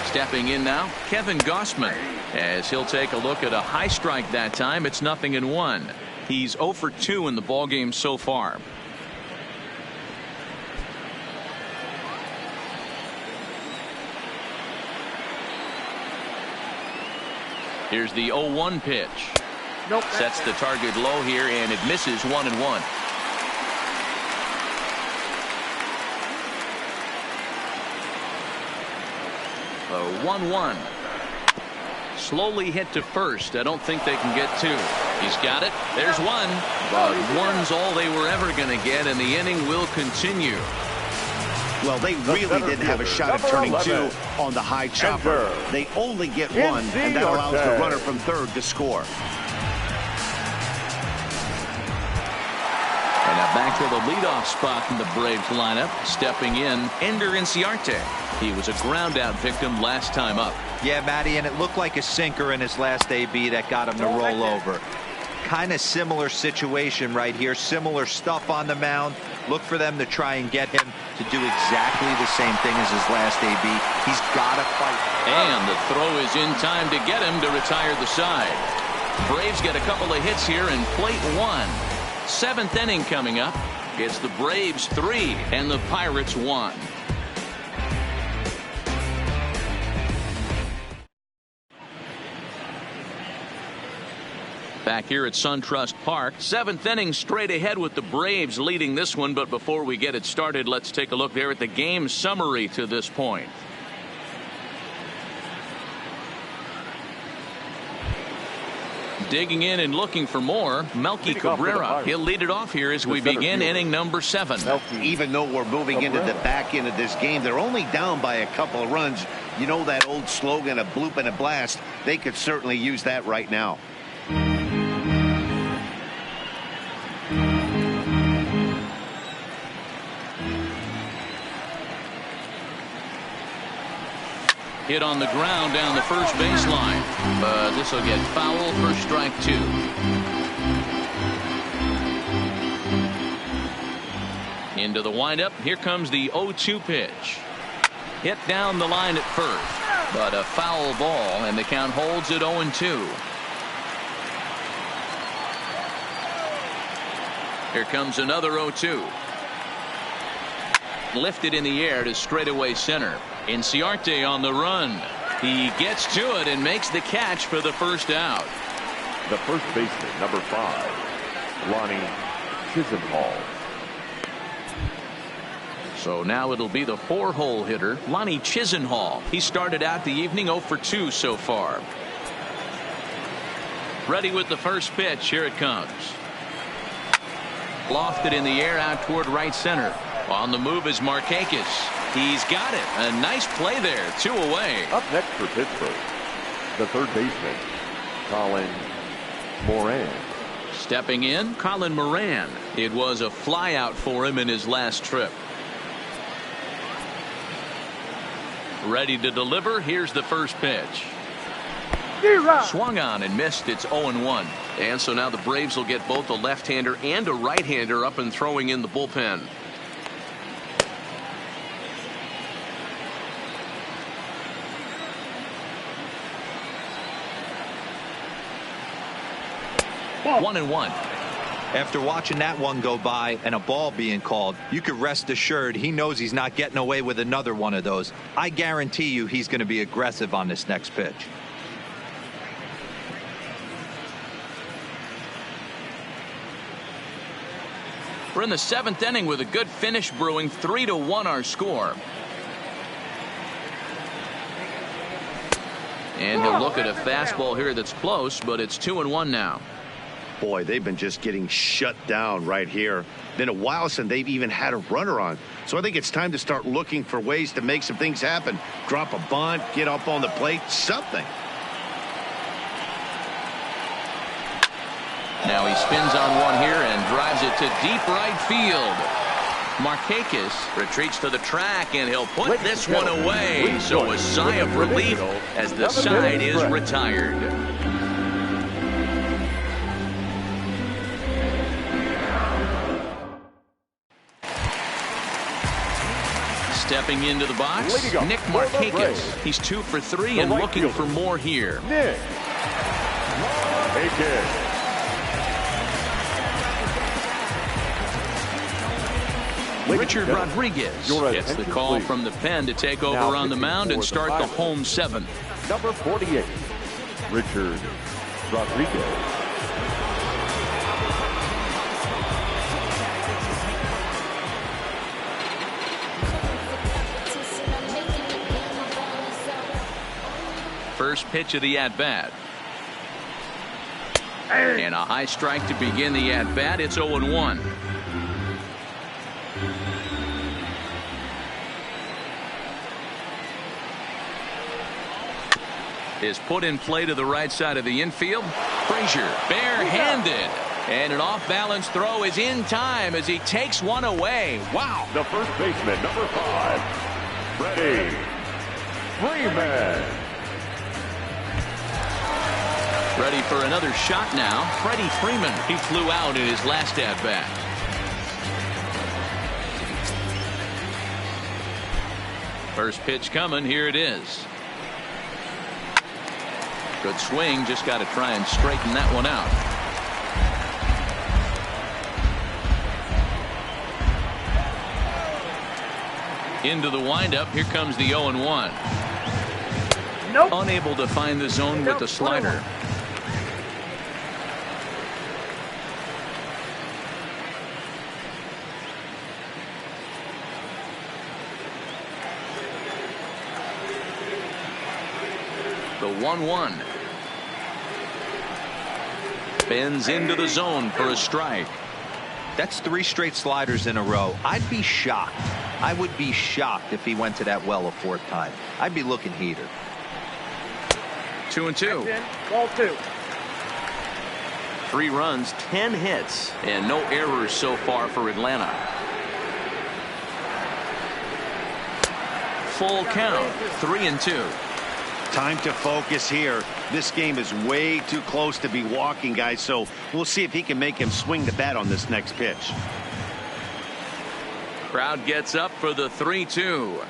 Stepping in now, Kevin Gausman, as he'll take a look at a high strike that time. It's 0-1. He's 0 for 2 in the ballgame so far. Here's the 0-1 pitch. Sets the target low here, and it misses 1-1. The 1-1. Slowly hit to first. I don't think they can get 2. He's got it. There's 1. But 1's all they were ever going to get, and the inning will continue. Well, they really didn't have a shot at turning 2 on the high chopper. They only get 1, and that allows the runner from third to score. And now back to the leadoff spot in the Braves lineup. Stepping in, Ender Inciarte. He was a ground-out victim last time up. Yeah, Matty, and it looked like a sinker in his last AB that got him to roll over. Kind of similar situation right here. Similar stuff on the mound. Look for them to try and get him to do exactly the same thing as his last AB. He's got to fight. And the throw is in time to get him to retire the side. Braves get a couple of hits here in plate 1. 7th inning coming up. It's the Braves 3 and the Pirates 1. Back here at SunTrust Park, 7th inning straight ahead with the Braves leading this one. But before we get it started, let's take a look there at the game summary to this point. Digging in and looking for more, Melky Cabrera. He'll lead it off here as we begin inning number 7. Even though we're moving into the back end of this game, they're only down by a couple of runs. You know that old slogan, a bloop and a blast. They could certainly use that right now. Hit on the ground down the first baseline, but this will get foul for strike 2. Into the windup. Here comes the 0-2 pitch. Hit down the line at first, but a foul ball, and the count holds at 0-2. Here comes another 0-2. Lifted in the air to straightaway center. Inciarte on the run. He gets to it and makes the catch for the first out. The first baseman, number 5, Lonnie Chisenhall. So now it'll be the 4-hole hitter, Lonnie Chisenhall. He started out the evening 0 for 2 so far. Ready with the first pitch. Here it comes. Lofted in the air out toward right center. On the move is Markakis. He's got it. A nice play there. 2 away. Up next for Pittsburgh, the third baseman, Colin Moran. Stepping in, Colin Moran. It was a flyout for him in his last trip. Ready to deliver. Here's the first pitch. Swung on and missed. It's 0-1. And so now the Braves will get both a left-hander and a right-hander up and throwing in the bullpen. One and one. After watching that one go by and a ball being called, you could rest assured he knows he's not getting away with another one of those. I guarantee you he's going to be aggressive on this next pitch. We're in the 7th inning with a good finish brewing. 3-1 our score. And he'll look at a fastball here that's close, but it's 2-1 now. Boy, they've been just getting shut down right here. Been a while since they've even had a runner on. So I think it's time to start looking for ways to make some things happen. Drop a bunt, get up on the plate, something. Now he spins on one here and drives it to deep right field. Markakis retreats to the track, and he'll put this one away. So a sigh of relief as the side is retired. Stepping into the box, Nick Markakis. He's 2 for 3 and looking for more here. Nick Markakis. Richard Rodriguez gets the call from the pen to take over on the mound and start the home 7th. Number 48, Richard Rodriguez. First pitch of the at-bat. And a high strike to begin the at-bat. It's 0-1. Is put in play to the right side of the infield. Frazier barehanded. And an off-balance throw is in time as he takes one away. Wow. The first baseman, number 5, Freddie Freeman. Ready for another shot now. Freddie Freeman. He flew out in his last at-bat. First pitch coming. Here it is. Good swing. Just got to try and straighten that one out. Into the windup. Here comes the 0-1. Nope. Unable to find the zone with the slider. The 1-1. Bends into the zone for a strike. That's 3 straight sliders in a row. I'd be shocked. I would be shocked if he went to that well a 4th time. I'd be looking heater. 2-2. Ball 2. 3 runs, 10 hits, and no errors so far for Atlanta. Full count, 3-2. Time to focus here. This game is way too close to be walking, guys, so we'll see if he can make him swing the bat on this next pitch. Crowd gets up for the 3-2.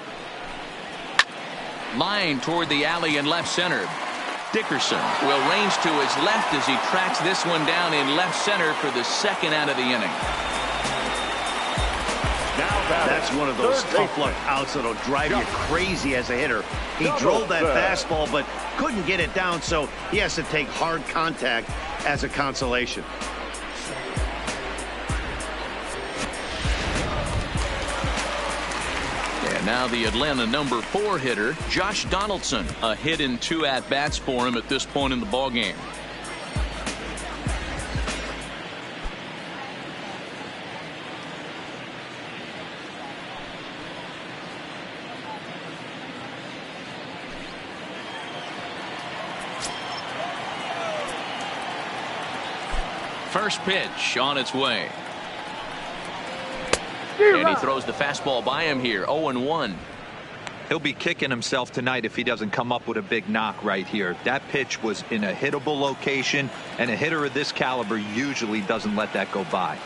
Line toward the alley in left center. Dickerson will range to his left as he tracks this one down in left center for the 2nd out of the inning. That's one of those tough luck outs that'll drive you crazy as a hitter. He drove that fastball but couldn't get it down, so he has to take hard contact as a consolation. And now the Atlanta number 4 hitter, Josh Donaldson. A hit in 2 at-bats for him at this point in the ballgame. First pitch on its way. And he throws the fastball by him here. 0-1. He'll be kicking himself tonight if he doesn't come up with a big knock right here. That pitch was in a hittable location, and a hitter of this caliber usually doesn't let that go by.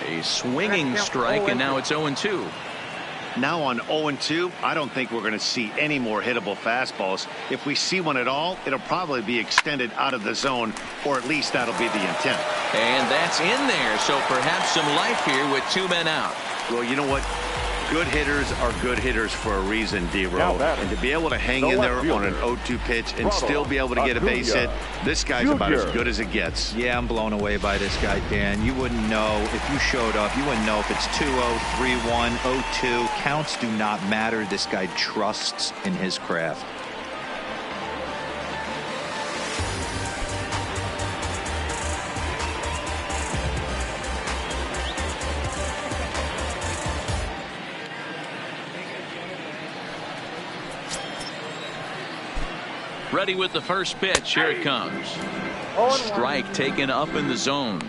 A swinging strike, and now it's 0-2. Now on 0-2, I don't think we're going to see any more hittable fastballs. If we see one at all, it'll probably be extended out of the zone, or at least that'll be the intent. And that's in there, so perhaps some life here with 2 men out. Well, you know what? Good hitters are good hitters for a reason, D-Row. And to be able to hang in there on an 0-2 pitch and still be able to get a base hit, this guy's about as good as it gets. Yeah, I'm blown away by this guy, Dan. You wouldn't know if you showed up. You wouldn't know if it's 2-0, 3-1, 0-2. Counts do not matter. This guy trusts in his craft. Ready with the first pitch. Here it comes. Strike taken up in the zone.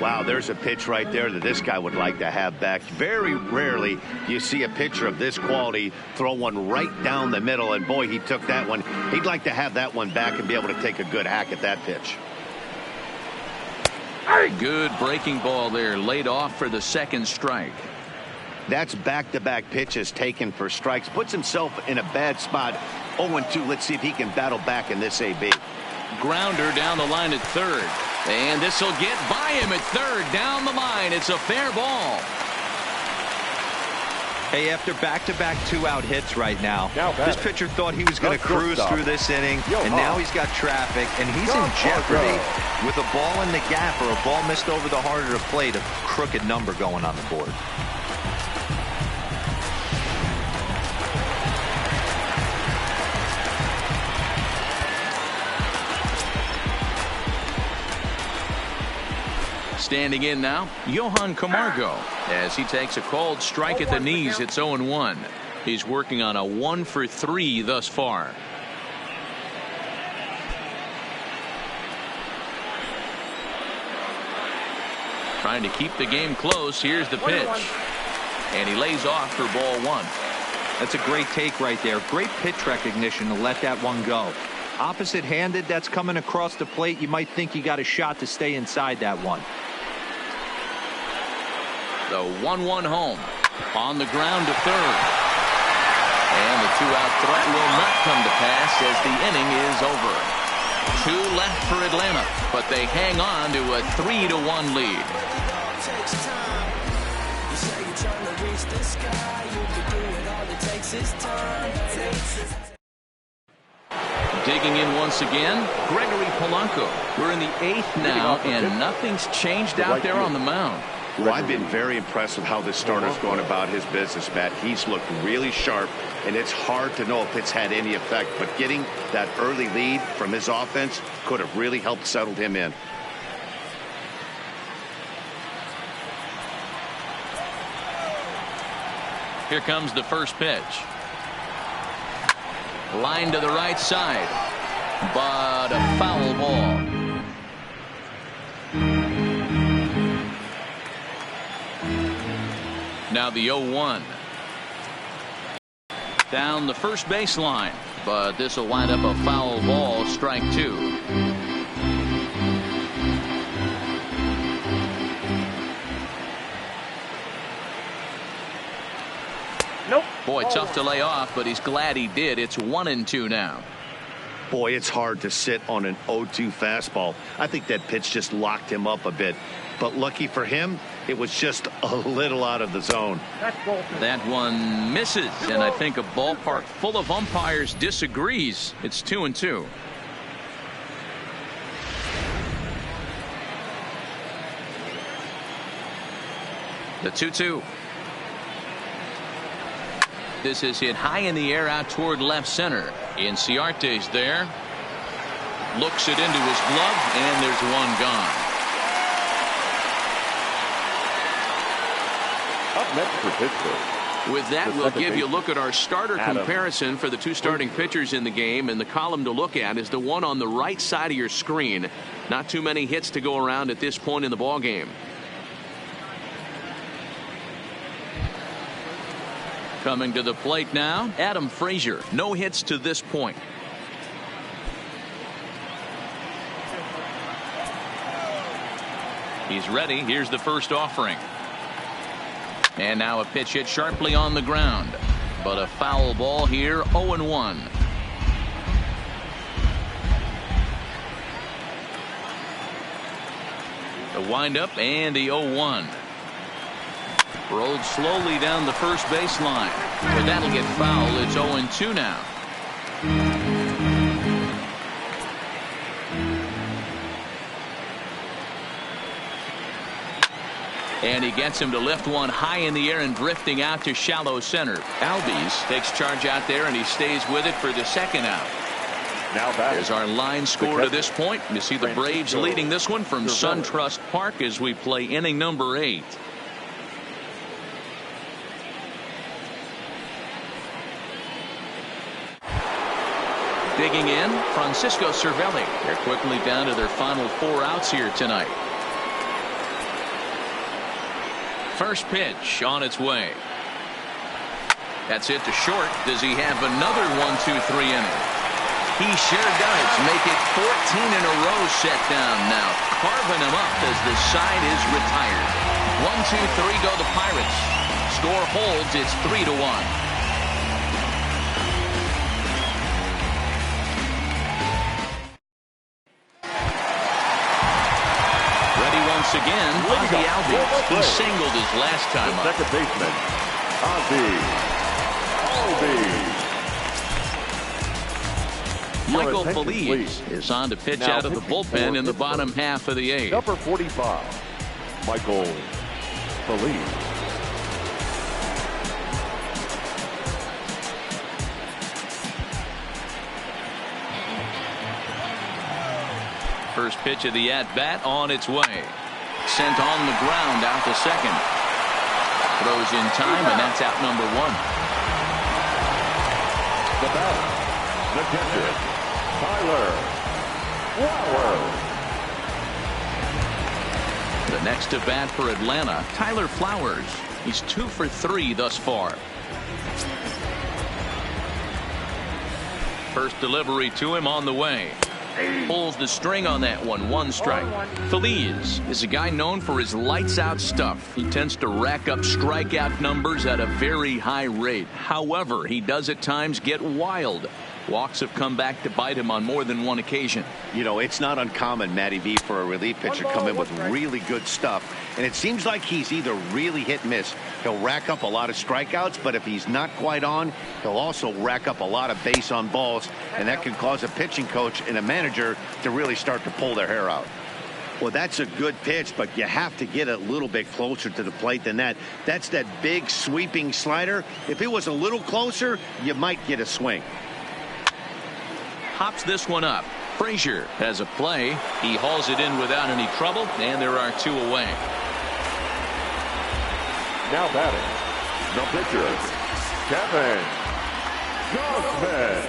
Wow, there's a pitch right there that this guy would like to have back. Very rarely do you see a pitcher of this quality throw one right down the middle, and boy, he took that one. He'd like to have that one back and be able to take a good hack at that pitch. Good breaking ball there, laid off for the second strike. That's back-to-back pitches taken for strikes. Puts himself in a bad spot. 0-2. Let's see if he can battle back in this AB. Grounder down the line at third. And this will get by him at third. Down the line. It's a fair ball. Hey, after back-to-back 2-out hits right now, this pitcher thought he was going to cruise through this inning, and now he's got traffic, and he's in jeopardy with a ball in the gap or a ball missed over the harder to plate, a crooked number going on the board. Standing in now, Johan Camargo, as he takes a called strike at the knees. It's 0-1. He's working on a 1-for-3 thus far. Trying to keep the game close. Here's the pitch. And he lays off for ball 1. That's a great take right there. Great pitch recognition to let that one go. Opposite-handed, that's coming across the plate. You might think you got a shot to stay inside that one. The 1-1 home on the ground to third. And the 2-out threat will not come to pass as the inning is over. 2 left for Atlanta, but they hang on to a 3-1 lead. Digging in once again, Gregory Polanco. We're in the 8th now, and nothing's changed out there on the mound. Well, I've been very impressed with how this starter's going about his business, Matt. He's looked really sharp, and it's hard to know if it's had any effect. But getting that early lead from his offense could have really helped settle him in. Here comes the first pitch. Line to the right side, but a foul ball. Now the 0-1. Down the first baseline, but this will wind up a foul ball, strike 2. Nope. Boy, tough to lay off, but he's glad he did. It's 1-2 now. Boy, it's hard to sit on an 0-2 fastball. I think that pitch just locked him up a bit. But lucky for him, it was just a little out of the zone. That one misses, and I think a ballpark full of umpires disagrees. It's 2-2. The 2-2. This is hit high in the air out toward left center. Inciarte's there. Looks it into his glove, and there's one gone. Up next for Pittsburgh. With that, we'll give you a look at our starter comparison for the 2 starting pitchers in the game, and the column to look at is the one on the right side of your screen. Not too many hits to go around at this point in the ballgame. Coming to the plate now, Adam Frazier. No hits to this point. He's ready. Here's the first offering. And now a pitch hit sharply on the ground. But a foul ball here, 0-1. The windup and the 0-1. Rolled slowly down the first baseline. But that'll get foul. It's 0-2 now. And he gets him to lift one high in the air and drifting out to shallow center. Albies takes charge out there, and he stays with it for the second out. Now that is our line score to this point. You see the Braves leading this one from SunTrust Park as we play inning number 8. Digging in, Francisco Cervelli. They're quickly down to their final 4 outs here tonight. First pitch on its way. That's it to short. Does he have another 1-2-3 inning? He sure does. Make it 14 in a row set down now. Carving him up as the side is retired. 1-2-3 go the Pirates. Score holds. It's 3-1. Once again, Ozzie Albies. He singled his last time up. Second baseman, Ozzie Albies. Michael Feliz is on to pitch out of the bullpen in the bottom half of the 8th. Number 45, Michael Feliz. First pitch of the at-bat on its way. Sent on the ground out to second. Throws in time, and that's out number 1. The batter, the catcher, Tyler Flowers. The next at bat for Atlanta, Tyler Flowers. He's 2 for 3 thus far. First delivery to him on the way. Pulls the string on that one. 1 strike. Feliz is a guy known for his lights-out stuff. He tends to rack up strikeout numbers at a very high rate. However, he does at times get wild. Walks have come back to bite him on more than one occasion. You know, it's not uncommon, Matty V, for a relief pitcher to come in with really good stuff. And it seems like he's either really hit and miss. He'll rack up a lot of strikeouts, but if he's not quite on, he'll also rack up a lot of base on balls. And that can cause a pitching coach and a manager to really start to pull their hair out. Well, that's a good pitch, but you have to get a little bit closer to the plate than that. That's that big sweeping slider. If it was a little closer, you might get a swing. Hops this one up. Frazier has a play. He hauls it in without any trouble, and there are 2 away. Now batting, the pitcher, Kevin Gausman.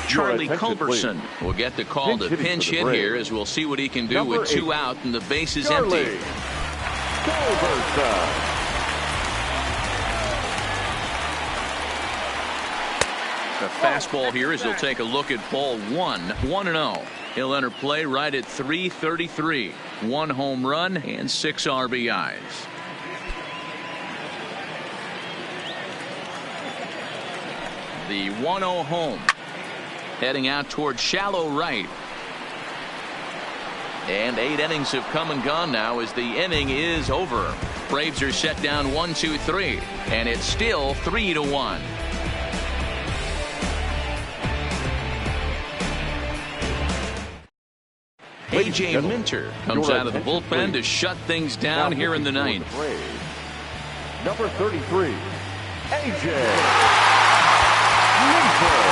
Charlie Culberson will get the call to pinch hit here, as we'll see what he can do with 2 out and the base is empty. Culberson. The fastball here as he'll take a look at ball 1. 1-0. He'll enter play right at 333. 1 home run and 6 RBIs. The 1-0 home. Heading out towards shallow right. And 8 innings have come and gone now as the inning is over. Braves are set down 1-2-3. And it's still 3-1. A.J. Minter comes out of the bullpen to shut things down here in the 9th. Number 33, A.J. Minter.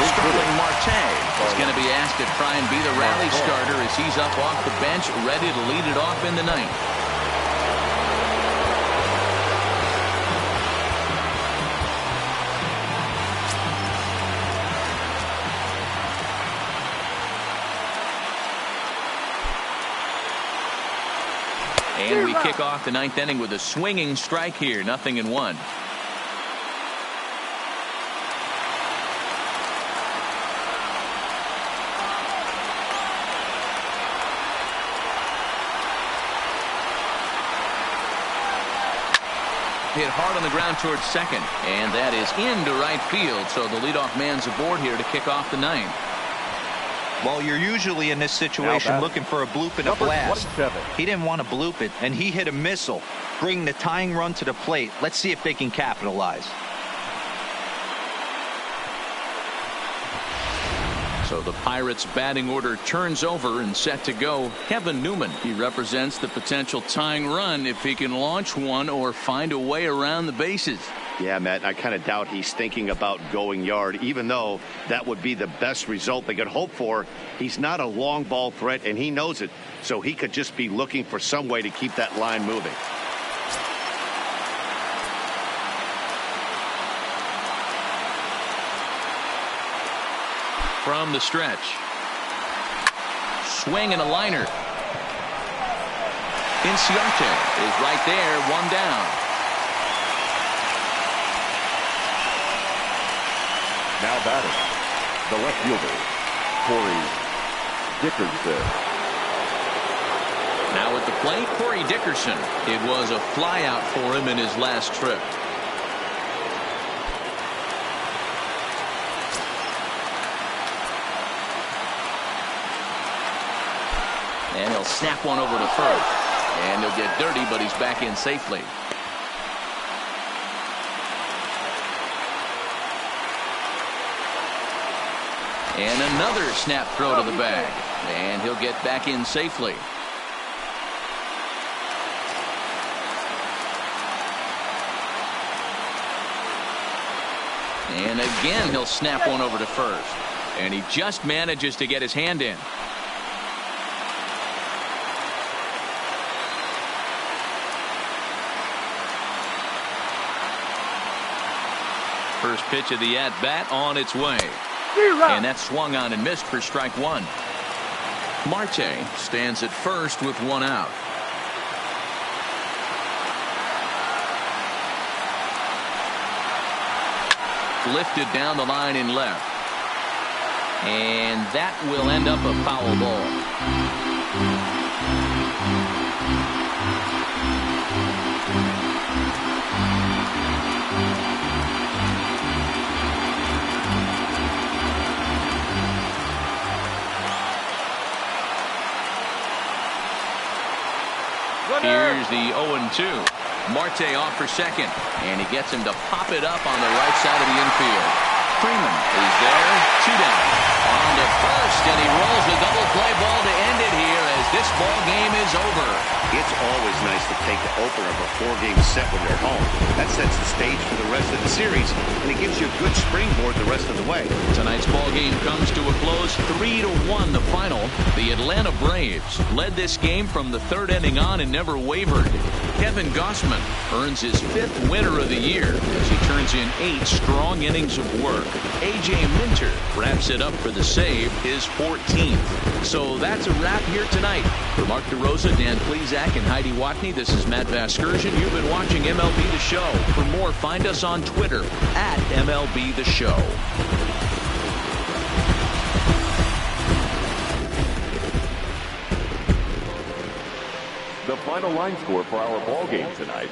Starling Marte is going to be asked to try and be the rally starter as he's up off the bench, ready to lead it off in the 9th. And we kick off the 9th inning with a swinging strike here. 0-1. Hit hard on the ground towards second, and that is into right field. So the leadoff man's aboard here to kick off the 9th. Well, you're usually in this situation looking for a bloop and a blast. He didn't want to bloop it, and he hit a missile, bringing the tying run to the plate. Let's see if they can capitalize. So the Pirates batting order turns over and set to go. Kevin Newman. He represents the potential tying run if he can launch one or find a way around the bases. Yeah, Matt, I kind of doubt he's thinking about going yard, even though that would be the best result they could hope for. He's not a long ball threat, and he knows it, so he could just be looking for some way to keep that line moving. From the stretch. Swing and a liner. Inciarte is right there, 1 down. Now batting, the left fielder, Corey Dickerson. Now at the plate, Corey Dickerson. It was a flyout for him in his last trip. And he'll snap one over to first. And he'll get dirty, but he's back in safely. And another snap throw to the bag. And he'll get back in safely. And again, he'll snap one over to first. And he just manages to get his hand in. First pitch of the at-bat on its way. And that swung on and missed for strike 1. Marte stands at first with 1 out. Lifted down the line in left. And that will end up a foul ball. Here's the 0-2. Marte off for second, and he gets him to pop it up on the right side of the infield. Freeman is there, 2 down. On to first, and he rolls the double play ball to end it here as this ball game is over. It's always nice to take the opener of a 4-game set when you're home. That sets the stage for the rest of the series, and it gives you a good springboard the rest of the way. Tonight's ball game comes to a close, 3-1 the final. The Atlanta Braves led this game from the 3rd inning on and never wavered. Kevin Gausman earns his 5th winner of the year as he turns in 8 strong innings of work. A.J. Minter wraps it up for the save, his 14th. So that's a wrap here tonight. For Mark DeRosa, Dan Plesac, and Heidi Watney, this is Matt Vasgersian. You've been watching MLB The Show. For more, find us on Twitter at MLB The Show. The final line score for our ball game tonight.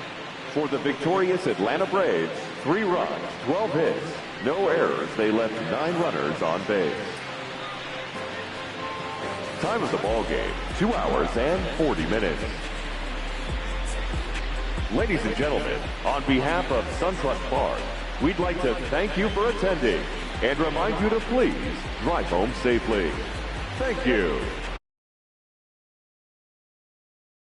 For the victorious Atlanta Braves, 3 runs, 12 hits, no errors. They left 9 runners on base. Time of the ball game, 2 hours and 40 minutes. Ladies and gentlemen, on behalf of SunTrust Park, we'd like to thank you for attending and remind you to please drive home safely. Thank you.